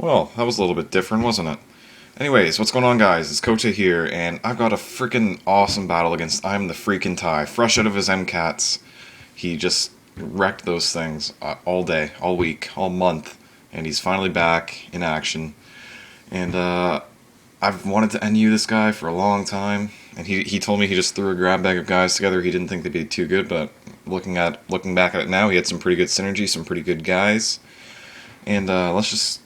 Well, that was a little bit different, wasn't it? Anyways, what's going on, guys? It's Kocha here, and I've got a freaking awesome battle against I'm the freaking Tie. Fresh out of his MCATs, he just wrecked those things all day, all week, all month, and he's finally back in action. And I've wanted to NU this guy for a long time, and he told me he just threw a grab bag of guys together. He didn't think they'd be too good, but looking back at it now, he had some pretty good synergy, some pretty good guys. And let's just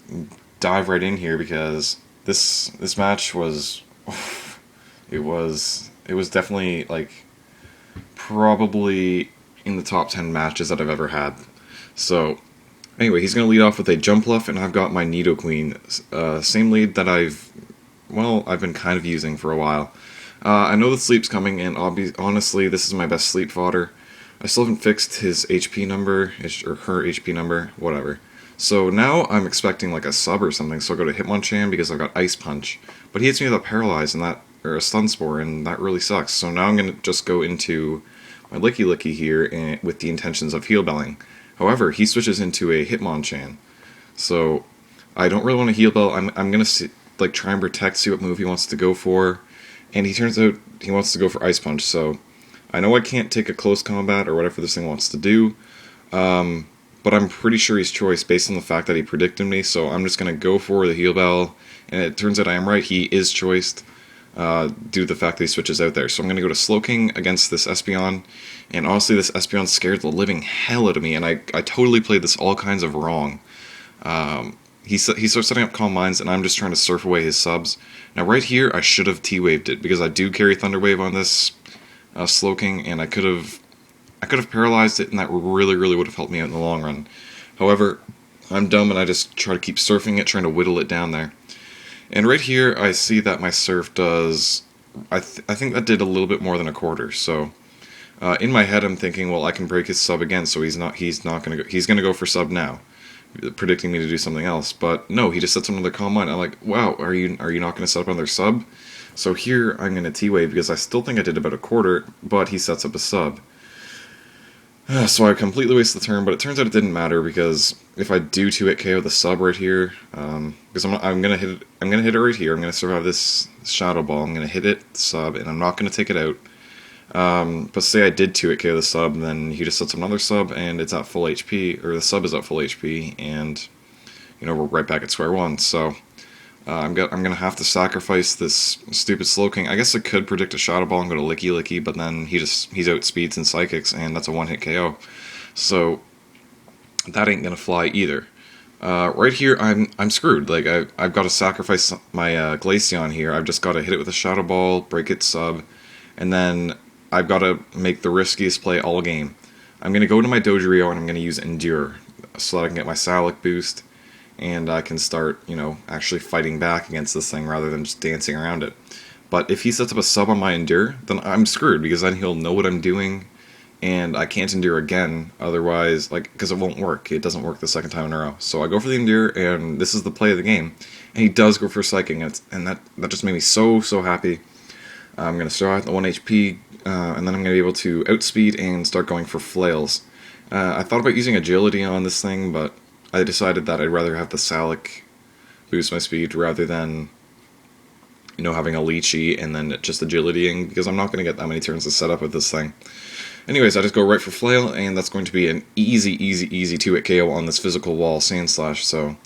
dive right in here because this match was it was definitely like probably in the top 10 matches that I've ever had. So anyway, he's gonna lead off with a jump bluff, and I've got my Nidoqueen, same lead that I've been kind of using for a while. I know the sleep's coming, and honestly, this is my best sleep fodder. I still haven't fixed his HP number, or her HP number, whatever. So now I'm expecting like a sub or something, so I'll go to Hitmonchan because I've got Ice Punch. But he hits me with a Paralyze and or a Stun Spore, and that really sucks. So now I'm going to just go into my Licky Licky here with the intentions of Heal Belling. However, he switches into a Hitmonchan. So I don't really want to Heal Bell. I'm going to like try and protect, see what move he wants to go for. And he turns out he wants to go for Ice Punch, so I know I can't take a close combat or whatever this thing wants to do. But I'm pretty sure he's choice based on the fact that he predicted me, so I'm just going to go for the Heal Bell, and it turns out I am right, he is choiced due to the fact that he switches out there. So I'm going to go to Slowking against this Espeon, and honestly this Espeon scared the living hell out of me, and I totally played this all kinds of wrong. He starts setting up Calm Minds, and I'm just trying to surf away his subs. Now right here I should have T-Waved it, because I do carry Thunder Wave on this Slowking, and I could have paralyzed it, and that really would have helped me out in the long run. However, I'm dumb, and I just try to keep surfing it, trying to whittle it down there. And right here, I see that my surf does... I think that did a little bit more than a quarter, so... in my head, I'm thinking, well, I can break his sub again, so he's gonna go for sub now, predicting me to do something else. But no, he just sets another Calm Mind. I'm like, wow, are you not gonna set up another sub? So here, I'm gonna T-Wave, because I still think I did about a quarter, but he sets up a sub. So I completely wasted the turn, but it turns out it didn't matter, because if I do 2-hit KO the sub right here, because I'm gonna hit it right here. I'm gonna survive this Shadow Ball. I'm gonna hit it sub, and I'm not gonna take it out. But say I did 2-hit KO the sub, then he just sets another sub, and it's at full HP, or the sub is at full HP, and we're right back at square one. So I'm gonna have to sacrifice this stupid Slowking. I guess I could predict a Shadow Ball and go to Licky Licky, but then he's outspeeds and Psychics, and that's a one-hit KO. So that ain't gonna fly either. Right here, I'm screwed. Like I've got to sacrifice my Glaceon here. I've just got to hit it with a Shadow Ball, break its sub, and then I've got to make the riskiest play all game. I'm gonna go to my Dodrio, and I'm gonna use Endure so that I can get my Salic boost, and I can start, actually fighting back against this thing rather than just dancing around it. But if he sets up a sub on my Endure, then I'm screwed, because then he'll know what I'm doing, and I can't Endure again, otherwise, because it won't work. It doesn't work the second time in a row. So I go for the Endure, and this is the play of the game. And he does go for Psychic, and that just made me so happy. I'm going to start at the 1 HP, and then I'm going to be able to outspeed and start going for Flails. I thought about using Agility on this thing, but I decided that I'd rather have the Salic boost my speed rather than, having a Leechy and then just agilitying, because I'm not going to get that many turns to set up with this thing. Anyways, I just go right for Flail, and that's going to be an easy 2-hit KO on this physical wall, Sandslash, so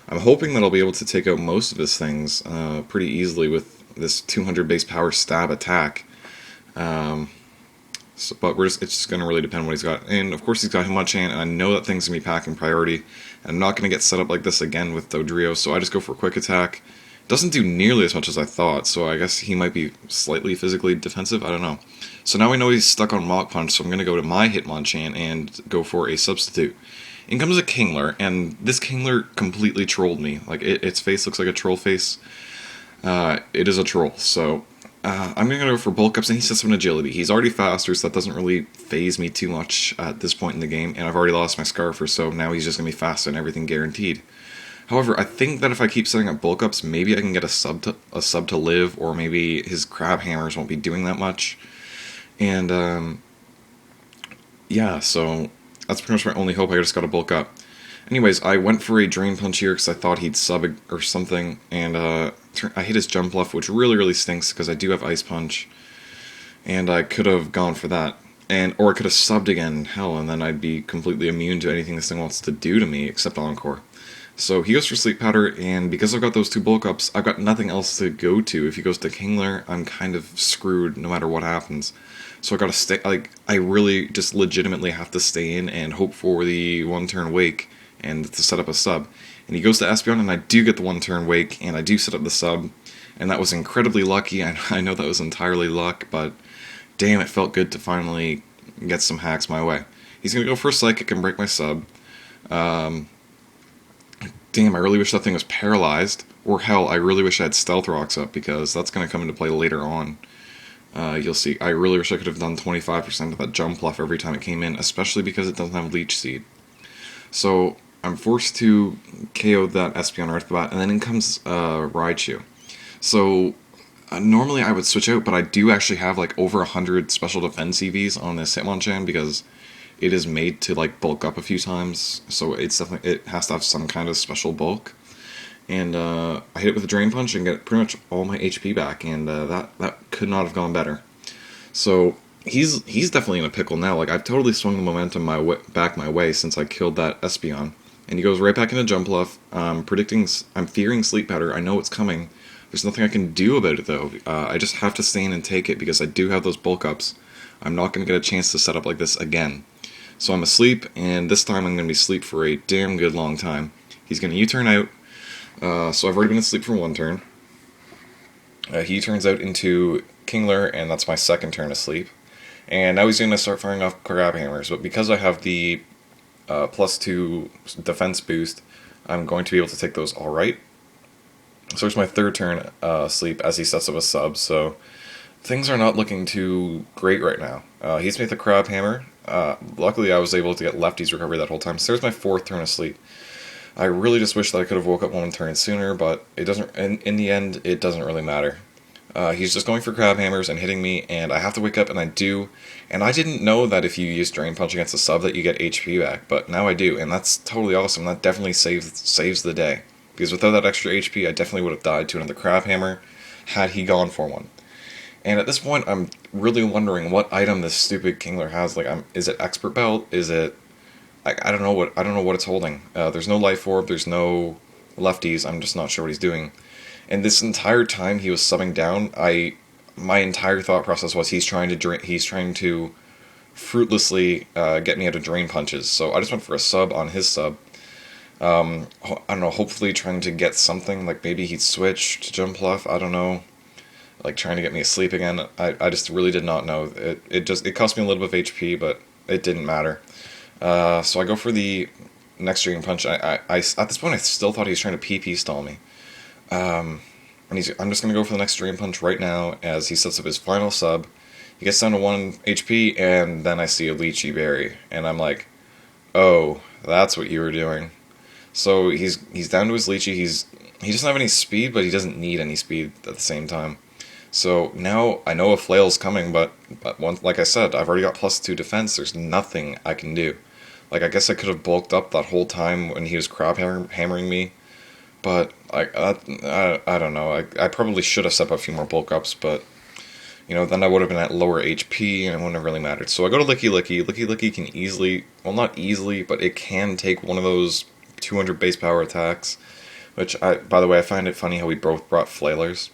I'm hoping that I'll be able to take out most of his things pretty easily with this 200 base power stab attack. But it's just going to really depend on what he's got. And of course he's got Hitmonchan, and I know that thing's going to be packing priority. I'm not going to get set up like this again with Dodrio, so I just go for a quick attack. Doesn't do nearly as much as I thought, so I guess he might be slightly physically defensive, I don't know. So now we know he's stuck on Mach Punch, so I'm going to go to my Hitmonchan and go for a substitute. In comes a Kingler, and this Kingler completely trolled me. Like, its face looks like a troll face. It is a troll, so I'm going to go for Bulk Ups, and he sets up an Agility. He's already faster, so that doesn't really phase me too much at this point in the game, and I've already lost my Scarfer, so now he's just going to be faster and everything guaranteed. However, I think that if I keep setting up Bulk Ups, maybe I can get a sub to live, or maybe his Crab Hammers won't be doing that much. And, yeah, so that's pretty much my only hope. I just got to bulk up. Anyways, I went for a Drain Punch here because I thought he'd sub or something, and I hit his Jump Bluff, which really stinks because I do have Ice Punch, and I could have gone for that. Or I could have subbed again, hell, and then I'd be completely immune to anything this thing wants to do to me except Encore. So he goes for Sleep Powder, and because I've got those 2 bulk ups, I've got nothing else to go to. If he goes to Kingler, I'm kind of screwed no matter what happens. So I gotta stay, like, I really just legitimately have to stay in and hope for the 1-turn Wake and to set up a sub. And he goes to Espeon, and I do get the 1-turn Wake, and I do set up the sub, and that was incredibly lucky. I know that was entirely luck, but damn, it felt good to finally get some hacks my way. He's going to go for a Psychic and break my sub. Damn, I really wish that thing was paralyzed. Or hell, I really wish I had Stealth Rocks up, because that's going to come into play later on. You'll see. I really wish I could have done 25% of that Jump Bluff every time it came in, especially because it doesn't have Leech Seed. So I'm forced to KO that Espeon right off the bat, and then in comes Raichu. So normally I would switch out, but I do actually have like over 100 special defense EVs on this Hitmonchan because it is made to like bulk up a few times. So it's definitely, it has to have some kind of special bulk. And I hit it with a Drain Punch and get pretty much all my HP back, and that could not have gone better. So he's definitely in a pickle now. Like, I've totally swung the momentum back my way since I killed that Espeon. And he goes right back into Jump Bluff. I'm fearing Sleep Powder. I know it's coming. There's nothing I can do about it, though. I just have to stay in and take it because I do have those bulk ups. I'm not going to get a chance to set up like this again. So I'm asleep, and this time I'm going to be asleep for a damn good long time. He's going to U-turn out. So I've already been asleep for 1 turn. He turns out into Kingler, and that's my 2nd turn asleep. And now he's going to start firing off Crab Hammers, but because I have the +2 defense boost, I'm going to be able to take those alright. So it's my 3rd turn asleep as he sets up a sub, so things are not looking too great right now. He's made the Crab Hammer. Luckily I was able to get Lefty's recovery that whole time, so there's my 4th turn asleep. I really just wish that I could have woke up 1 turn sooner, but it doesn't. In the end, it doesn't really matter. He's just going for Crab Hammers and hitting me, and I have to wake up, and I do. And I didn't know that if you use Drain Punch against a sub that you get HP back, but now I do, and that's totally awesome. That definitely saves the day, because without that extra HP, I definitely would have died to another Crab Hammer had he gone for one. And at this point, I'm really wondering what item this stupid Kingler has. Like, is it Expert Belt? Is it? I don't know what it's holding. There's no Life Orb. There's no Lefties. I'm just not sure what he's doing. And this entire time he was subbing down, my entire thought process was he's trying to fruitlessly get me out of Drain Punches. So I just went for a sub on his sub. I don't know. Hopefully trying to get something, like maybe he'd switch to Jump Bluff. I don't know. Like trying to get me asleep again. I just really did not know. It cost me a little bit of HP, but it didn't matter. So I go for the next Drain Punch. I at this point I still thought he was trying to PP stall me. And I'm just going to go for the next Drain Punch right now as he sets up his final sub. He gets down to 1 HP, and then I see a Lychee Berry, and I'm like, oh, that's what you were doing. So he's down to his Lychee. He doesn't have any speed, but he doesn't need any speed at the same time. So now I know a Flail's coming, but like I said, I've already got +2 defense. There's nothing I can do. Like, I guess I could have bulked up that whole time when he was crab hammering me, but I don't know. I probably should have set up a few more bulk ups, but you know, then I would have been at lower HP, and it wouldn't have really mattered. So I go to Licky Licky. Licky Licky can easily, well, not easily, but it can take one of those 200 base power attacks, which, by the way, I find it funny how we both brought Flailers.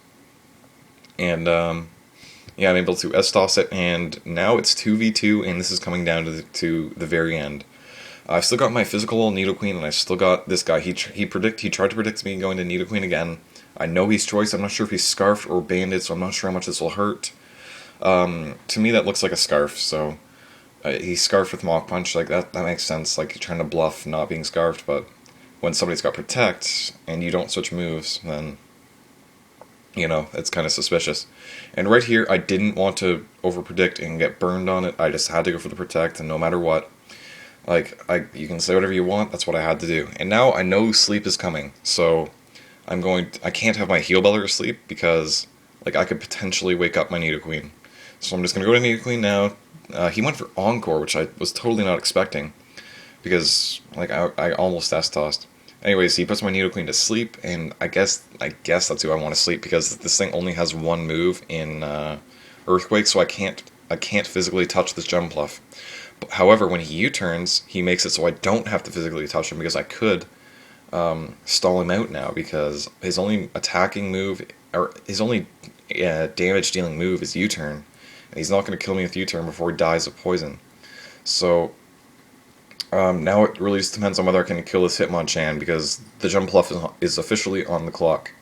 And, yeah, I'm able to S-toss it, and now it's 2v2, and this is coming down to the very end. I've still got my physical Nidoqueen, and I've still got this guy. He tried to predict me going to Nidoqueen again. I know he's choice. I'm not sure if he's Scarfed or Banded, so I'm not sure how much this will hurt. To me, that looks like a Scarf, so he's Scarfed with Mach Punch. Like, that makes sense. Like, you're trying to bluff not being Scarfed, but when somebody's got Protect, and you don't switch moves, then, you know, it's kind of suspicious. And right here, I didn't want to over-predict and get burned on it. I just had to go for the Protect, and no matter what, like, you can say whatever you want, that's what I had to do. And now I know sleep is coming, so I can't have my Heal Beller asleep because, like, I could potentially wake up my Nidoqueen. So I'm just going to go to Nidoqueen now. He went for Encore, which I was totally not expecting, because like I almost S-tossed. Anyways, he puts my Nidoqueen to sleep, and I guess that's who I want to sleep, because this thing only has one move in Earthquake, so I can't physically touch this Jumpluff. However, when he U-turns, he makes it so I don't have to physically touch him, because I could stall him out now, because his only attacking move, or his only damage dealing move is U-turn, and he's not going to kill me with U-turn before he dies of poison. So now it really just depends on whether I can kill this Hitmonchan, because the Jumpluff is officially on the clock.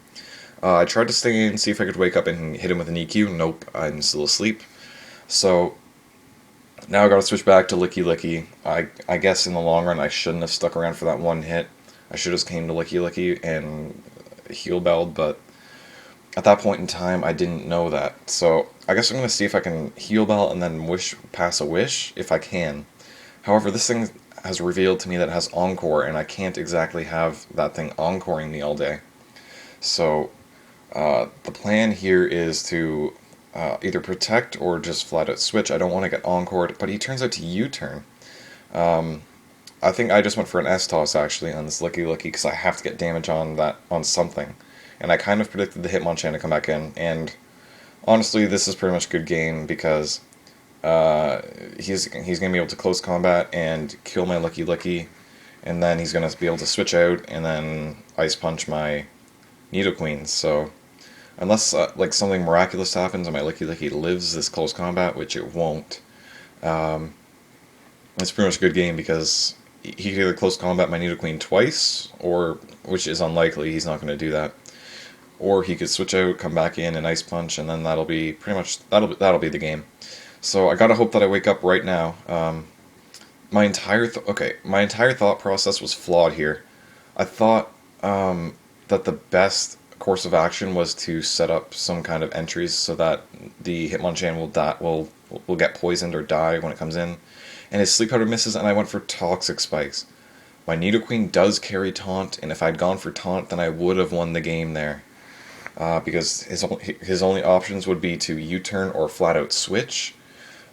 I tried to stay and see if I could wake up and hit him with an EQ. Nope, I'm still asleep. So now I gotta switch back to Licky Licky. I guess in the long run I shouldn't have stuck around for that one hit. I should have just came to Licky Licky and heal belled, but at that point in time I didn't know that. So I guess I'm gonna see if I can heal bell and then pass a wish if I can. However, this thing has revealed to me that it has Encore, and I can't exactly have that thing encoring me all day. So the plan here is to either protect or just flat out switch. I don't want to get encored, but he turns out to U-turn. I think I just went for an S-toss actually on this Licky Licky, because I have to get damage on something. And I kind of predicted the Hitmonchan to come back in, and honestly this is pretty much a good game, because he's going to be able to close combat and kill my Licky Licky, and then he's going to be able to switch out and then Ice Punch my Nidoqueen. So unless like something miraculous happens and my Licky Licky lives this close combat, which it won't, it's pretty much a good game, because he can either close combat my Nidoqueen twice, or, which is unlikely, he's not going to do that, or he could switch out, come back in, and Ice Punch, and then that'll be pretty much that'll be the game. So I gotta hope that I wake up right now. My entire thought process was flawed here. I thought that the best course of action was to set up some kind of entries so that the Hitmonchan will get poisoned or die when it comes in, and his Sleep Powder misses, and I went for Toxic Spikes. My Nidoqueen does carry Taunt, and if I'd gone for Taunt, then I would have won the game there. Because his only options would be to U-turn or flat out switch.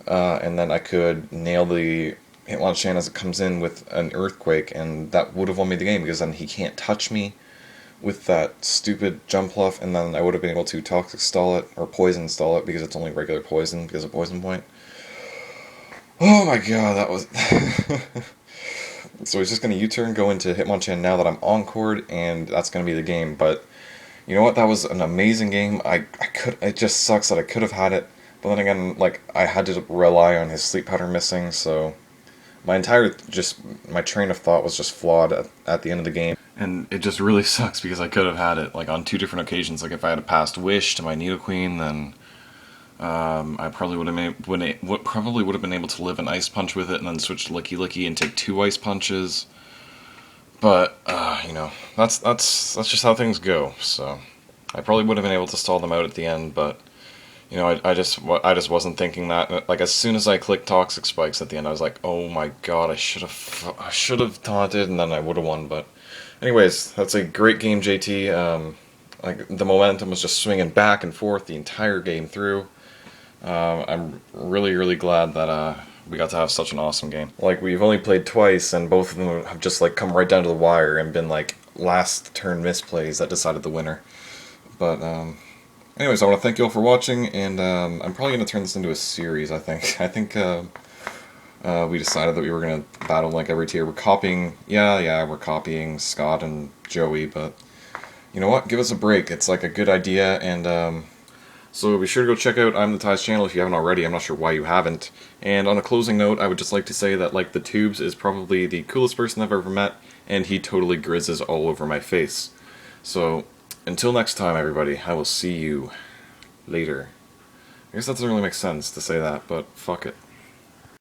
And then I could nail the Hitmonchan as it comes in with an Earthquake, and that would have won me the game, because then he can't touch me with that stupid Jumpluff, and then I would have been able to Toxic Stall it, or Poison Stall it, because it's only regular Poison, because of Poison Point. Oh my god, that was... So he's just going to U-turn, go into Hitmonchan now that I'm encored, and that's going to be the game. But you know what, that was an amazing game. It just sucks that I could have had it. But then again, like, I had to rely on his Sleep Powder missing, so my train of thought was just flawed at the end of the game. And it just really sucks, because I could have had it, like, on two different occasions. Like, if I had passed Wish to my Nidoqueen, then I probably would have been able to live an Ice Punch with it, and then switch to Licky Licky and take 2 Ice Punches. But, you know, that's just how things go, so I probably would have been able to stall them out at the end, but... You know, I just wasn't thinking that. Like, as soon as I clicked Toxic Spikes at the end, I was like, oh my god, I should have taunted, and then I would have won. But anyways, that's a great game, JT. Like, the momentum was just swinging back and forth the entire game through. I'm really, really glad that we got to have such an awesome game. Like, we've only played twice, and both of them have just like come right down to the wire and been like last turn misplays that decided the winner. But anyways, I want to thank you all for watching, and I'm probably going to turn this into a series, I think. I think we decided that we were going to battle like every tier. We're copying, we're copying Scott and Joey, but you know what? Give us a break. It's like a good idea, and so be sure to go check out I'm the Ty's channel if you haven't already. I'm not sure why you haven't. And on a closing note, I would just like to say that, like, the Tubes is probably the coolest person I've ever met, and he totally grizzes all over my face. So... until next time, everybody, I will see you later. I guess that doesn't really make sense to say that, but fuck it.